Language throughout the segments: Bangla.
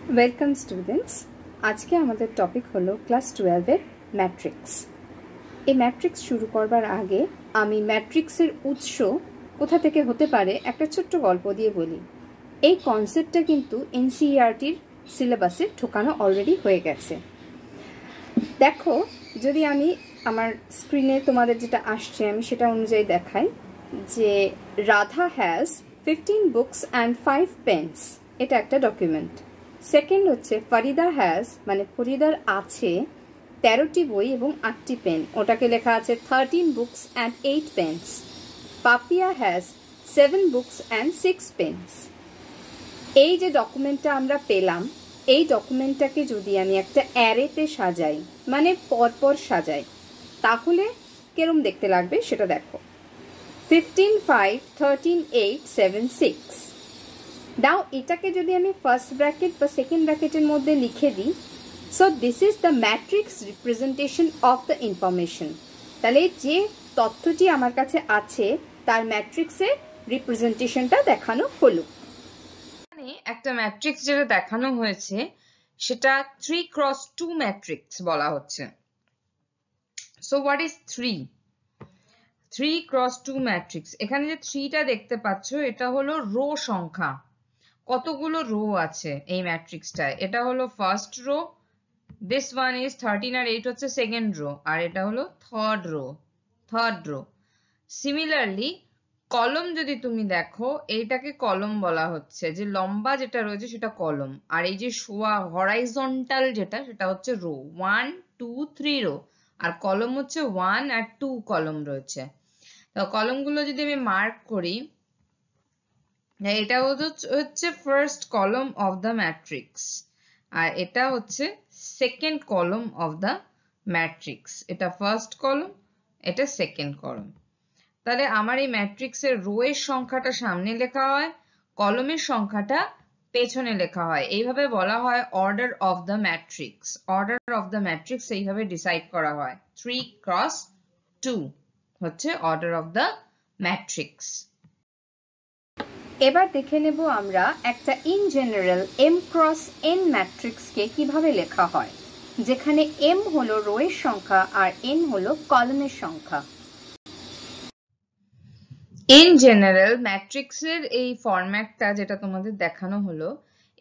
Welcome students. আজকে আমাদের টপিক হলো ক্লাস 12-এর ম্যাট্রিক্স। এই ম্যাট্রিক্স শুরু করবার আগে আমি ম্যাট্রিক্সের উৎস কোথা থেকে হতে পারে একটা ছোট্ট গল্প দিয়ে বলি। এই কনসেপ্টটা কিন্তু এনসিইআরটির সিলেবাসে ঢোকানো অলরেডি হয়ে গেছে। দেখো, যদি আমি আমার স্ক্রিনে তোমাদের যেটা আসছে আমি সেটা অনুযায়ী দেখাই যে Radha has 15 books and 5 pens, এটা একটা ডকুমেন্ট। সেকেন্ড হচ্ছে ফরিদা হ্যাজ, মানে ফরিদার আছে 13টি বই এবং 8টি পেন, ওটাকে লেখা আছে 13 books and 8 pens. Papiya has 7 books and 6 pens. এই যে ডকুমেন্টটা আমরা পেলাম, এই ডকুমেন্টটাকে যদি আমি একটা অ্যারেতে সাজাই, মানে পরপর সাজাই, তাহলে কেরম দেখতে লাগবে সেটা দেখো। 15, 5, 13, 8, 7, 6। নাও এটাকে যদি আমি ফার্স্ট ব্র্যাকেট বা সেকেন্ড ব্র্যাকেটের মধ্যে লিখে দিই, so this is the matrix representation of the information. তাহলে যে তথ্যটি আমার কাছে আছে তার ম্যাট্রিক্সের রিপ্রেজেন্টেশনটা দেখানো হলো। একটা ম্যাট্রিক্স যেটা দেখানো হয়েছে সেটা 3x2 ম্যাট্রিক্স বলা হচ্ছে। So what is 3x2 matrix? এখানে যে 3টা দেখতে পাচ্ছ এটা হলো রো সংখ্যা। কতগুলো রো আছে এই ম্যাট্রিক্সটায়? এটা হলো first row, this one is 13 আর 8 হচ্ছে সেকেন্ড রো, আর এটা হলো থার্ড রো। সিমিলারলি কলম যদি তুমি দেখো, এইটাকে কলম বলা হচ্ছে, যে লম্বা যেটা রয়েছে সেটা কলম, আর এই যে শোয়া হরাইজন্টাল যেটা সেটা হচ্ছে রো। 1, 2, 3 রো, আর কলম হচ্ছে 1 আর 2 কলম রয়েছে। তো কলমগুলো যদি আমি মার্ক করি, এটা হচ্ছে ফার্স্ট কলম অফ দ্য ম্যাট্রিক্স, আর এটা হচ্ছে সেকেন্ড কলম অফ দ্য ম্যাট্রিক্স। এটা ফার্স্ট কলম, এটা সেকেন্ড কলম। তাহলে আমার এই ম্যাট্রিক্সের রো এর সংখ্যাটা সামনে লেখা হয়, কলমের সংখ্যাটা পেছনে লেখা হয়। এইভাবে বলা হয় order of the matrix. Order of the matrix এইভাবে ডিসাইড করা হয়। 3x2 হচ্ছে অর্ডার অফ দ্য ম্যাট্রিক্স। এবার দেখে নেব আমরা একটা in general m cross n ম্যাট্রিক্সকে কিভাবে লেখা হয়, যেখানে m হলো রো এর সংখ্যা আর n হলো কলামের সংখ্যা। ইন জেনারেল ম্যাট্রিক্সের এই ফরম্যাটটা যেটা তোমাদের দেখানো হলো,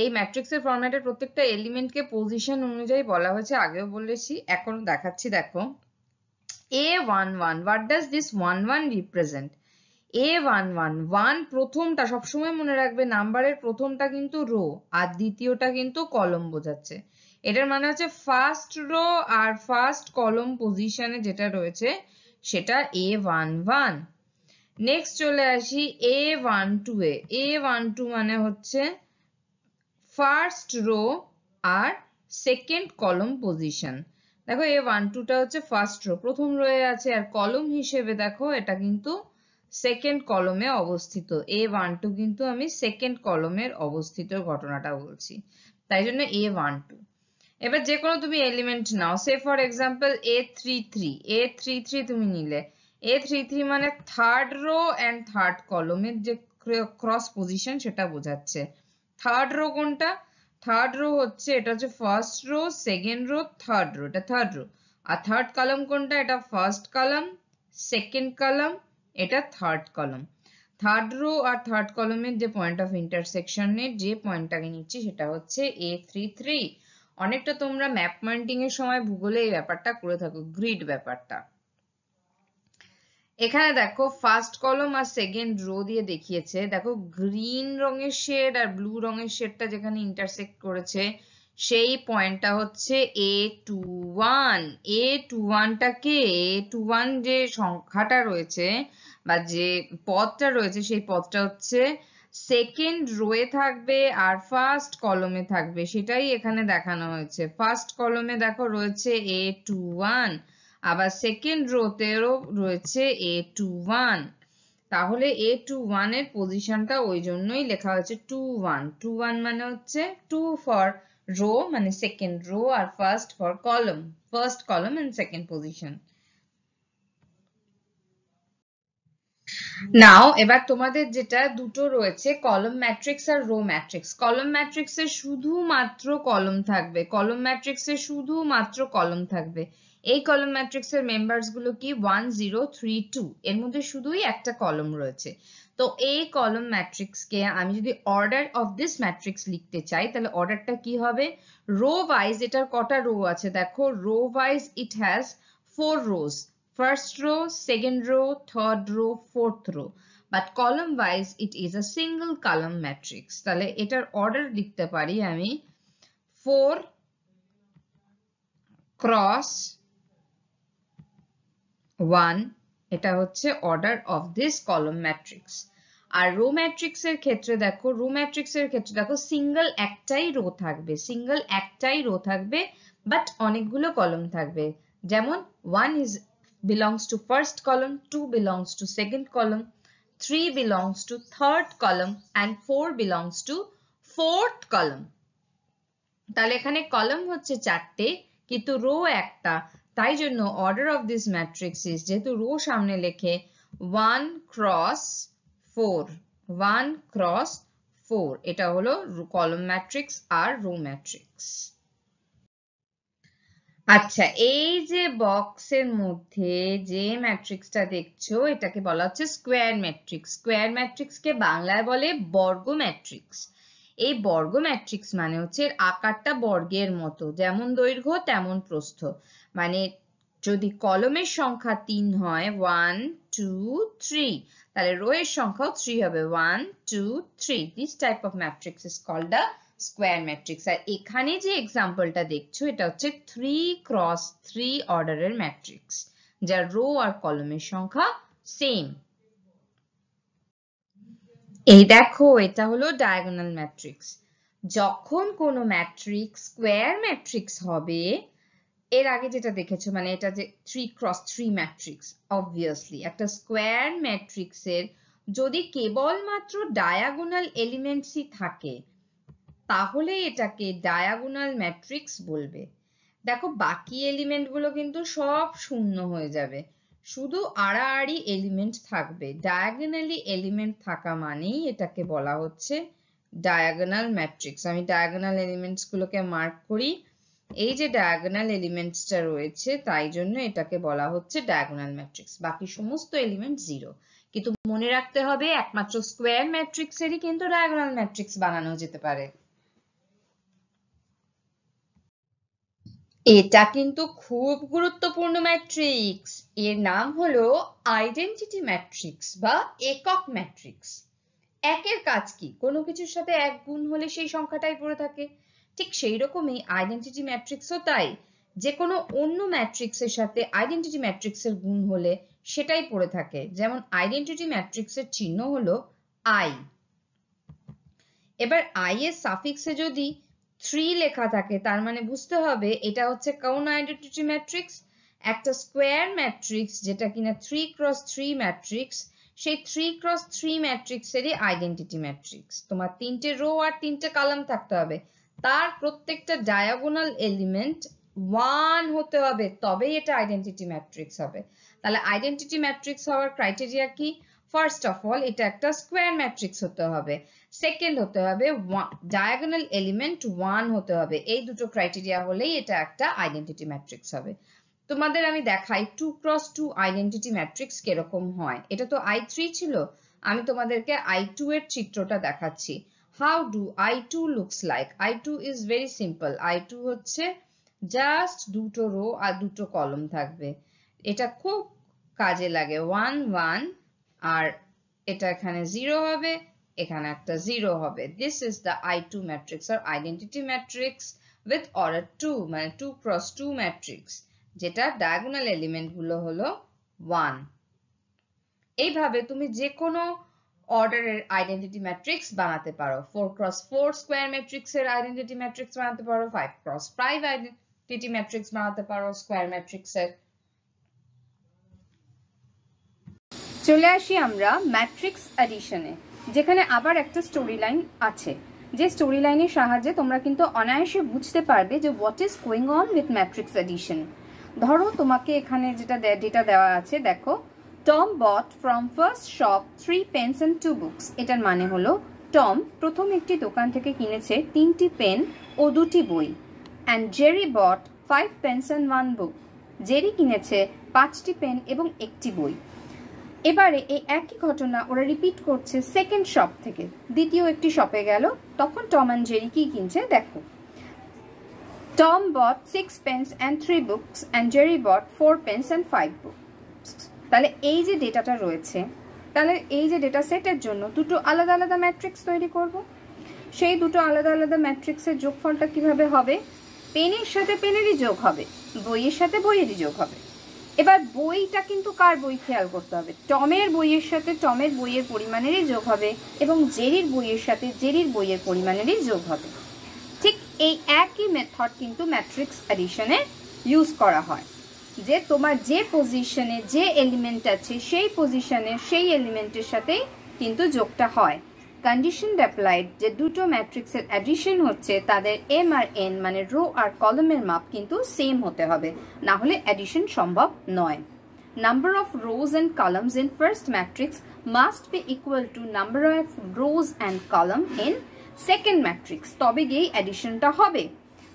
এই ম্যাট্রিক্সের ফরম্যাটের প্রত্যেকটা এলিমেন্টকে পজিশন অনুযায়ী বলা হয়েছে, আগেও বলেছি, এখন দেখাচ্ছি। দেখো, A11, what does this 11 represent? A11, 1 প্রথমটা সবসময় মনে রাখবে, নাম্বারের প্রথমটা কিন্তু রো আর দ্বিতীয়টা কিন্তু কলম বোঝাচ্ছে। এটার মানে হচ্ছে ফার্স্ট রো আর ফার্স্ট কলম পজিশনে যেটা রয়েছে সেটা A11। নেক্সট চলে আসি A12 এ। A12 মানে হচ্ছে ফার্স্ট রো আর সেকেন্ড কলম পজিশন। দেখো A12 টা হচ্ছে ফার্স্ট রো, প্রথম রোয়ে আছে, আর কলম হিসেবে দেখো এটা কিন্তু সেকেন্ড কলমে অবস্থিত। A12 কিন্তু আমি সেকেন্ড কলমের অবস্থিত ঘটনাটা বলছি, তাই জন্য A12। এবার যে কোনো তুমি element now, say for example A33 তুমি নিলে, A33 মানে থার্ড রো অ্যান্ড থার্ড কলমের যে ক্রস পজিশন সেটা বোঝাচ্ছে। থার্ড রো কোনটা? থার্ড রো হচ্ছে, এটা হচ্ছে first row, second rho, third rho, এটা থার্ড রো। আর থার্ড কলাম কোনটা? এটা ফার্স্ট কলাম, সেকেন্ড কলাম, এটা থার্ড কলাম। থার্ড রো আর থার্ড কলামের যে পয়েন্ট অফ ইন্টারসেকশনের যে পয়েন্টটাকে নিচ্ছি সেটা হচ্ছে A33। অনেকটা তোমরা ম্যাপ পয়েন্টিং এর সময় ভূগোলে এই ব্যাপারটা করে থাকো, গ্রিড ব্যাপারটা। এখানে দেখো ফার্স্ট কলম আর সেকেন্ড রো দিয়ে দেখিয়েছে। দেখো গ্রিন রঙের শেড আর ব্লু রঙের শেডটা যেখানে ইন্টারসেক্ট করেছে সেই পয়েন্টটা হচ্ছে A21। A21টাকে, A21 যে সংখ্যাটা রয়েছে বা যে পদটা রয়েছে সেই পদটা হচ্ছে সেকেন্ড রোয়ে থাকবে আর ফার্স্ট কলমে থাকবে, সেটাই এখানে দেখানো হয়েছে। ফার্স্ট কলমে দেখো রয়েছে A21, আবার সেকেন্ড রোতেও রয়েছে A21। তাহলে A21 এর পজিশনটা ওই জন্যই লেখা হয়েছে 21। 21 মানে হচ্ছে 2 ফর রো মানে সেকেন্ড রো, আর first for column, first column and second position. Now এবার তোমাদের যেটা দুটো রয়েছে কলাম ম্যাট্রিক্স আর রো ম্যাট্রিক্স। কলাম ম্যাট্রিক্সে শুধুমাত্র কলাম থাকবে, কলাম ম্যাট্রিক্সে শুধুমাত্র কলাম থাকবে। এই কলাম ম্যাট্রিক্সের মেম্বারস গুলো কি 1 0 3 2, এর মধ্যে শুধুই একটা কলাম রয়েছে। তো এই কলাম ম্যাট্রিক্সকে আমি যদি অর্ডার অফ দিস ম্যাট্রিক্স লিখতে চাই তাহলে অর্ডারটা কি হবে, রো ওয়াইজ। এটার কটা রো আছে দেখো, rho wise it has 4 rows, first row, second row, third row, fourth row, but column wise it is a single column matrix। তাহলে এটার অর্ডার লিখতে পারি আমি 4 cross 1, এটা হচ্ছে order of this column matrix. আর রো ম্যাট্রিক্স এর ক্ষেত্রে দেখো, রো ম্যাট্রিক্স এর ক্ষেত্রে দেখো সিঙ্গেল একটাই রো থাকবে, সিঙ্গেল একটাই রো থাকবে, বাট অনেকগুলো কলাম থাকবে। যেমন 1 is belongs to first column, 2 belongs to second column, 3 belongs to third column and 4 belongs to fourth column। তাহলে এখানে কলাম হচ্ছে 4টে কিন্তু রো একটা, তাই জন্য order of this matrix is, যেহেতু রো সামনে লেখে 1 cross 4, 1 cross 4, এটা হলো কলাম ম্যাট্রিক্স আর রো ম্যাট্রিক্স। আচ্ছা, এই যে বক্সের মধ্যে যে ম্যাট্রিক্সটা দেখছো এটাকে বলা হচ্ছে স্কোয়ার ম্যাট্রিক্স। স্কোয়ার ম্যাট্রিক্সকে বাংলায় বলে বর্গ ম্যাট্রিক্স। এই বর্গ ম্যাট্রিক্স মানে হচ্ছে এর আকারটা বর্গের মতো, যেমন দৈর্ঘ্য তেমন প্রস্থ। মানে যদি কলমের সংখ্যা 3 হয় 1 2 3, তাহলে রো এর সংখ্যাও 3 হবে 1 2 3। This type of matrix is called a square matrix. আর এখানে যে এক্সাম্পলটা দেখছো এটা হচ্ছে 3 ক্রস 3 অর্ডারের ম্যাট্রিক্স, যার রো আর কলমের সংখ্যা সেম। এই দেখো এটা হলো ডায়াগোনাল ম্যাট্রিক্স। যখন কোনো ম্যাট্রিক্স স্কোয়ার ম্যাট্রিক্স হবে, এর আগে যেটা দেখেছো মানে এটা যে 3 ক্রস 3 ম্যাট্রিক্স, অবভিয়াসলি একটা স্কোয়ার ম্যাট্রিক্সের যদি কেবলমাত্র ডায়াগোনাল এলিমেন্টসই থাকে তাহলে এটাকে ডায়াগোনাল ম্যাট্রিক্স বলবে। দেখো বাকি এলিমেন্ট গুলো কিন্তু সব শূন্য হয়ে যাবে, শুধু আড়াআড়ি এলিমেন্ট থাকবে। ডায়াগোনালি এলিমেন্ট থাকা মানেই এটাকে বলা হচ্ছে ডায়াগোনাল ম্যাট্রিক্স। আমি ডায়াগোনাল এলিমেন্টস গুলোকে মার্ক করি, এই যে ডায়াগোনাল এলিমেন্টসটা রয়েছে তাই জন্য এটাকে বলা হচ্ছে ডায়াগোনাল ম্যাট্রিক্স। বাকি সমস্ত এলিমেন্ট জিরো। কিন্তু মনে রাখতে হবে একমাত্র স্কোয়ার ম্যাট্রিক্সেরই কিন্তু ডায়াগোনাল ম্যাট্রিক্স বানানো যেতে পারে। এটা কিন্তু খুব গুরুত্বপূর্ণ ম্যাট্রিক্স, এর নাম হলো আইডেন্টিটি ম্যাট্রিক্স বা একক ম্যাট্রিক্স। একের কাজ কি, কোনো কিছুর সাথে এক গুণ হলে সেই সংখ্যাটাই পড়ে থাকে, ঠিক সেই রকমই আইডেন্টিটি ম্যাট্রিক্সও তাই। যে কোনো অন্য ম্যাট্রিক্সের সাথে আইডেন্টিটি ম্যাট্রিক্সের গুণ হলে সেটাই পড়ে থাকে। যেমন আইডেন্টিটি ম্যাট্রিক্সের চিহ্ন হলো আই। এবার আই এর সাফিক্সে যদি 3 লেখা থাকে তার মানে বুঝতে হবে এটা হচ্ছে কোন আইডেন্টিটি ম্যাট্রিক্স, একটা স্কোয়ার ম্যাট্রিক্স যেটা কিনা 3 ক্রস 3 ম্যাট্রিক্স, সেই 3 ক্রস 3 ম্যাট্রিক্সেরই আইডেন্টিটি ম্যাট্রিক্স। তোমার 3টে রো আর 3টে কলাম থাকতে হবে, তার প্রত্যেকটা ডায়াগোনাল এলিমেন্ট 1 হতে হবে, তবেই এটা আইডেন্টিটি ম্যাট্রিক্স হবে। তাহলে আইডেন্টিটি ম্যাট্রিক্স হওয়ার ক্রাইটেরিয়া কি, ফার্স্ট অফ অল এটা একটা স্কোয়ার ম্যাট্রিক্স হতে হবে, সেকেন্ড হতে হবে ডায়াগোনাল এলিমেন্ট 1 হতে হবে। এই দুটো ক্রাইটেরিয়া হলেই এটা একটা আইডেন্টিটি ম্যাট্রিক্স হবে। তোমাদের আমি দেখাই 2 ক্রস 2 আইডেন্টিটি ম্যাট্রিক্স কিরকম হয়। এটা তো I3 ছিল, আমি তোমাদেরকে I2 এর চিত্রটা দেখাচ্ছি। How do I2 looks like. I2 is very simple. I2 হচ্ছে জাস্ট দুটো রো আর দুটো কলম থাকবে, এটা খুব কাজে লাগে। 1 1 আর এটা এখানে 0 হবে, এখানে একটা 0 হবে। This is the I2 matrix or identity matrix with order 2, মানে 2 cross 2 matrix, যেটা diagonal element গুলো হলো 1। এইভাবে তুমি যে কোনো অর্ডারের আইডেন্টিটি ম্যাট্রিক্স বানাতে পারো। 4 cross 4 স্কোয়ার ম্যাট্রিক্সের আইডেন্টিটি ম্যাট্রিক্স বানাতে পারো, 5 cross 5 আইডেন্টিটি ম্যাট্রিক্স বানাতে পারো স্কোয়ার ম্যাট্রিক্সের। চলে আসি আমরা ম্যাট্রিক্স অ্যাডিশনে, যেখানে আবার একটা স্টোরি লাইন আছে, যে স্টোরি লাইনের সাহায্যে তোমরা কিন্তু অনায়াসে বুঝতে পারবে যে what is going on with matrix addition. ধরো তোমাকে এখানে যেটা ডেটা দেওয়া আছে, দেখো Tom bought from first shop 3 pens and 2 books. এটার মানে হলো টম প্রথম একটি দোকান থেকে কিনেছে 3টি পেন ও 2টি বই। And Jerry bought 5 pens and 1 book. Jerry কিনেছে 5টি পেন এবং 1টি বই। এবারে এই একই ঘটনা ওরা রিপিট করছে সেকেন্ড শপ থেকে। দ্বিতীয় একটি শপে গেল, তখন টম অ্যান্ড জেরি কি কিনছে দেখো। Tom bought 6 pens and 3 books and Jerry bought 4 pens and 5 books. তাহলে এই যে ডেটাটা রয়েছে, তাহলে এই যে ডেটা সেটের জন্য দুটো আলাদা আলাদা ম্যাট্রিক্স তৈরি করব। সেই দুটো আলাদা আলাদা ম্যাট্রিক্সের যোগফলটা কিভাবে হবে? পেনের সাথে পেনেরই যোগ হবে, বইয়ের সাথে বইয়েরই যোগ হবে। এবার বইটা কিন্তু কার বই খেয়াল করতে হবে, টমের বইয়ের সাথে টমের বইয়ের পরিমাণেরই যোগ হবে এবং জেরির বইয়ের সাথে জেরির বইয়ের পরিমাণেরই যোগ হবে। ঠিক এই একই মেথড কিন্তু ম্যাট্রিক্স অ্যাডিশনে ইউজ করা হয়, যে তোমার যে পজিশনে যে এলিমেন্ট আছে সেই পজিশনে সেই এলিমেন্টের সাথেই কিন্তু যোগটা হয়। কন্ডিশন অ্যাপ্লাইড যে দুটো ম্যাট্রিক্সের অ্যাডিশন হচ্ছে তাদের এম আর এন মানে রো আর কলামের মাপ কিন্তু সেম হতে হবে, না হলে অ্যাডিশন সম্ভব নয়। Number of rose and columns in first matrix must be equal to number of rose and column in second matrix, তবে গিয়েই অ্যাডিশনটা হবে।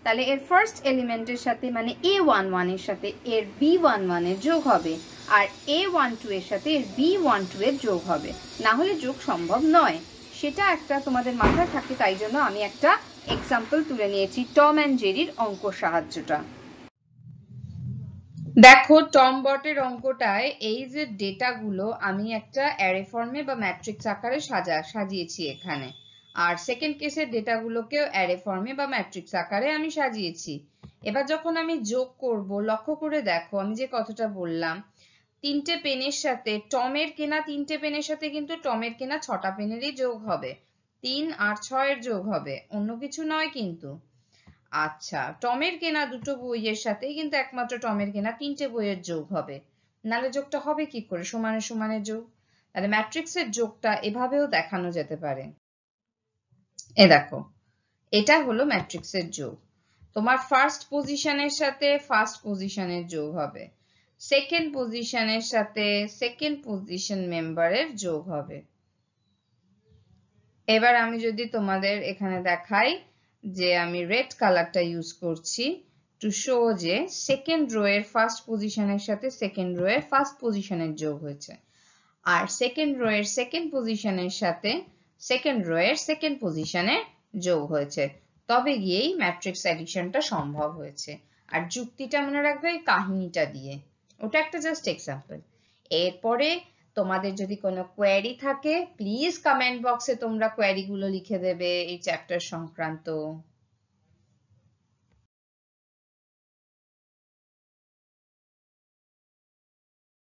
তাহলে এর ফার্স্ট এলিমেন্টের সাথে মানে A11 এর সাথে এর B11 এর যোগ হবে, আর A12 এর সাথে এর B12 এর যোগ হবে, না হলে যোগ সম্ভব নয়। সেটা একটা তোমাদের মাথায় থাকে, তাই জন্য আমি একটা এক্সাম্পল তুলে নিয়েছি টম অ্যান্ড জেরির অঙ্ক সাহায্যটা। দেখো টম বটের অঙ্কটায় এই যে ডেটাগুলো আমি একটা অ্যারে ফর্মে বা ম্যাট্রিক্স আকারে সাজিয়েছি এখানে, আর সেকেন্ড কেসের ডেটাগুলোকেও অ্যারে ফর্মে বা ম্যাট্রিক্স আকারে আমি সাজিয়েছি। এবার যখন আমি যোগ করব, লক্ষ্য করে দেখো আমি যে কথাটা বললাম, 3টে পেনের সাথে টমের কেনা 3টে পেনের সাথে কিন্তু টমের কেনা 6টা পেনেরই যোগ হবে, 3 আর 6 এর যোগ হবে, অন্য কিছু নয় কিন্তু। আচ্ছা, টমের কেনা দুটো বইয়ের সাথে কিন্তু একমাত্র টমের কেনা 3টে বইয়ের যোগ হবে, নাহলে যোগটা হবে কি করে? সমানে সমানে যোগ। তাহলে ম্যাট্রিক্সের যোগটা এভাবেও দেখানো যেতে পারে। এ দেখো, এটা হলো ম্যাট্রিক্সের যোগ। তোমার ফার্স্ট পজিশনের সাথে ফার্স্ট পজিশনের যোগ হবে, সেকেন্ড পজিশনের সাথে সেকেন্ড পজিশন মেম্বারের যোগ হবে। এবার আমি যদি তোমাদের এখানে দেখাই যে আমি রেড কালারটা ইউজ করছি টু শো যে সেকেন্ড রো এর ফার্স্ট পজিশনের সাথে সেকেন্ড রো এর ফার্স্ট পজিশনের যোগ হয়েছে, আর সেকেন্ড রো এর সেকেন্ড পজিশনের সাথে সেকেন্ড রো এর সেকেন্ড পজিশনে যোগ হয়েছে, তবে গিয়েই ম্যাট্রিক্স অ্যাডিশনটা সম্ভব হয়েছে। আর যুক্তিটা মনে রাখবে এই কাহিনীটা দিয়ে, ওটা একটা জাস্ট এক্সাম্পল। এরপরে তোমাদের যদি কোনো কোয়েরি থাকে প্লিজ কমেন্ট বক্সে তোমরা কোয়েরিগুলো লিখে দেবে এই চ্যাপ্টার সংক্রান্ত।